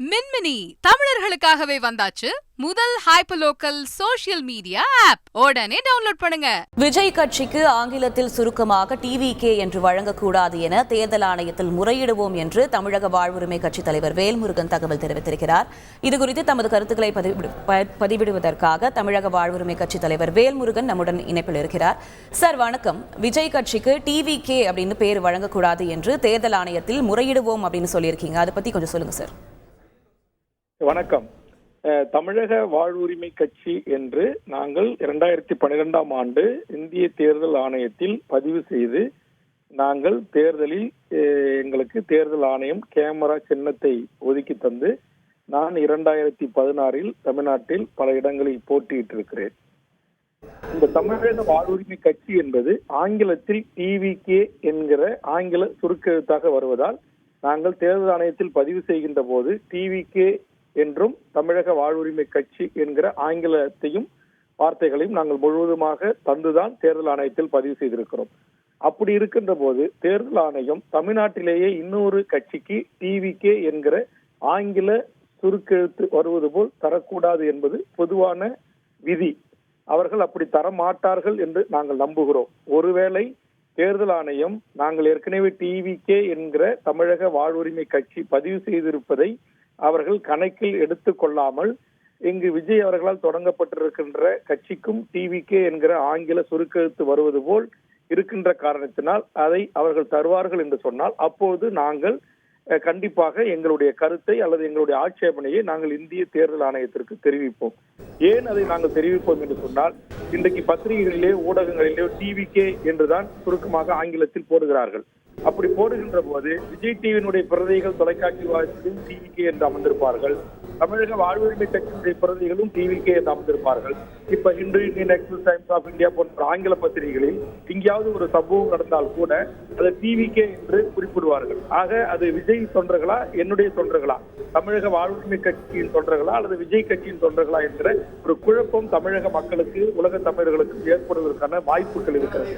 மின்மினி தமிழர்களுக்காகவே வந்தாச்சு முதல் hyperlocal social media app. உடனே டவுன்லோட் பண்ணுங்க. விஜய் கட்சிக்கு ஆங்கிலத்தில் சுருக்கமாக டிவிகே என்று வழங்கக்கூடாது என தேர்தல் ஆணையத்தில் முறையிடுவோம் என்று தமிழக வாழ்வுரிமை கட்சித் தலைவர் வேல்முருகன் தகவல் தெரிவித்திருக்கிறார். இதுகுறித்து தமது கருத்துக்களை பதிவிடுவதற்காக தமிழக வாழ்வுரிமை கட்சித் தலைவர் வேல்முருகன் நம்முடன் இணைப்பில் இருக்கிறார். சார் வணக்கம். விஜய் கட்சிக்கு டிவிகே அப்படின்னு பேர் வழங்கக்கூடாது என்று தேர்தல் ஆணையத்தில் முறையிடுவோம் அப்படின்னு சொல்லியிருக்கீங்க. அதை பத்தி கொஞ்சம் சொல்லுங்க சார். வணக்கம். தமிழக வாழ்வுரிமை கட்சி என்று நாங்கள் 2012ஆம் ஆண்டு இந்திய தேர்தல் ஆணையத்தில் பதிவு செய்து நாங்கள் தேர்தலில் எங்களுக்கு தேர்தல் ஆணையம் கேமரா சின்னத்தை ஒதுக்கி தந்து நான் 2016இல் தமிழ்நாட்டில் பல இடங்களில் போட்டியிட்டிருக்கிறேன். இந்த தமிழக வாழ்வுரிமை கட்சி என்பது ஆங்கிலத்தில் டிவிகே என்கிற ஆங்கில சுருக்கெழுத்தாக வருவதால் நாங்கள் தேர்தல் ஆணையத்தில் பதிவு செய்கின்ற போது டிவிகே என்றும் தமிழக வாழ்வுரிமை கட்சி என்கிற ஆங்கிலத்தையும் வார்த்தைகளையும் நாங்கள் முழுவதுமாக தந்துதான் தேர்தல் ஆணையத்தில் பதிவு செய்திருக்கிறோம். அப்படி இருக்கின்ற போது தேர்தல் ஆணையம் தமிழ்நாட்டிலேயே இன்னொரு கட்சிக்கு டிவிகே என்கிற ஆங்கில சுருக்கெழுத்து வருவது போல் தரக்கூடாது என்பது பொதுவான விதி. அவர்கள் அப்படி தர மாட்டார்கள் என்று நாங்கள் நம்புகிறோம். ஒருவேளை தேர்தல் ஆணையம் நாங்கள் ஏற்கனவே டிவிகே என்கிற தமிழக வாழ்வுரிமை கட்சி பதிவு செய்திருப்பதை அவர்கள் கணக்கில் எடுத்துக் கொள்ளாமல் இங்கு விஜய் அவர்களால் தொடங்கப்பட்டிருக்கின்ற கட்சிக்கும் டிவிகே என்கிற ஆங்கில சுருக்கெழுத்து வருவது போல் இருக்கின்ற காரணத்தினால் அதை அவர்கள் தருவார்கள் என்று சொன்னால் அப்போது நாங்கள் கண்டிப்பாக எங்களுடைய கருத்தை அல்லது எங்களுடைய ஆட்சேபனையை நாங்கள் இந்திய தேர்தல் ஆணையத்திற்கு தெரிவிப்போம். ஏன் அதை நாங்கள் தெரிவிப்போம் என்று சொன்னால் இன்றைக்கு பத்திரிகைகளிலே ஊடகங்களிலே டிவிகே என்றுதான் சுருக்கமாக ஆங்கிலத்தில் போடுகிறார்கள். அப்படி போடுகின்ற போது விஜய் டிவியினுடைய பிரதிகள் தொலைக்காட்சி வாயிலும் டிவிகே என்று அமர்ந்திருப்பார்கள். தமிழக வாழ்வுரிமை கட்சியினுடைய பிரதிகளும் டிவிகே என்று அமர்ந்திருப்பார்கள். இப்ப இன்று Indian Express Times of India போன்ற ஆங்கில பத்திரிகைகளில் எங்கேயாவது ஒரு சம்பவம் நடந்தால் கூட அதை டிவிகே என்று குறிப்பிடுவார்கள். ஆக அது விஜய் தொண்டர்களா என்னுடைய தொண்டர்களா, தமிழக வாழ்வுரிமை கட்சியின் தொண்டர்களா அல்லது விஜய் கட்சியின் தொண்டர்களா என்கிற ஒரு குழப்பம் தமிழக மக்களுக்கு உலக தமிழர்களுக்கு ஏற்படுவதற்கான வாய்ப்புகள் இருக்கிறது.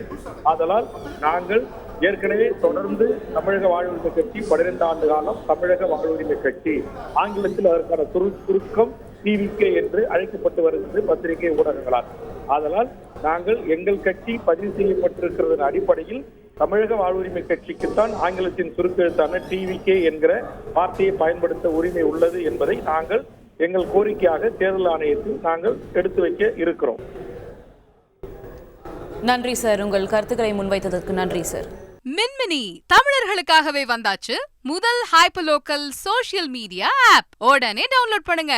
ஆதலால் நாங்கள் ஏற்கனவே தொடர்ந்து தமிழக வாழ்வுரிமை கட்சி 12 ஆண்டு காலம் தமிழக வாழ்வுரிமை கட்சி ஆங்கிலத்தில் அதற்கான சுருக்கம் டிவிகே என்று அழைக்கப்பட்டு வருகிறது பத்திரிகை ஊடகங்களால். ஆதலால் நாங்கள் எங்கள் கட்சி பதிவு செய்யப்பட்டிருக்கிறதன் அடிப்படையில் தமிழக வாழ்வுரிமை கட்சிக்குத்தான் ஆங்கிலத்தின் சுருக்கெழுத்தான டிவிகே என்கிற வார்த்தையை பயன்படுத்த உரிமை உள்ளது என்பதை நாங்கள் எங்கள் கோரிக்கையாக தேர்தல் ஆணையத்தில் நாங்கள் எடுத்து வைக்க இருக்கிறோம். நன்றி சார். உங்கள் கருத்துக்களை முன்வைத்ததற்கு நன்றி சார். மின்மினி தமிழர்களுக்காகவே வந்தாச்சு முதல் ஹைப்பர்லோக்கல் சோஷியல் மீடியா ஆப். உடனே டவுன்லோட் பண்ணுங்க.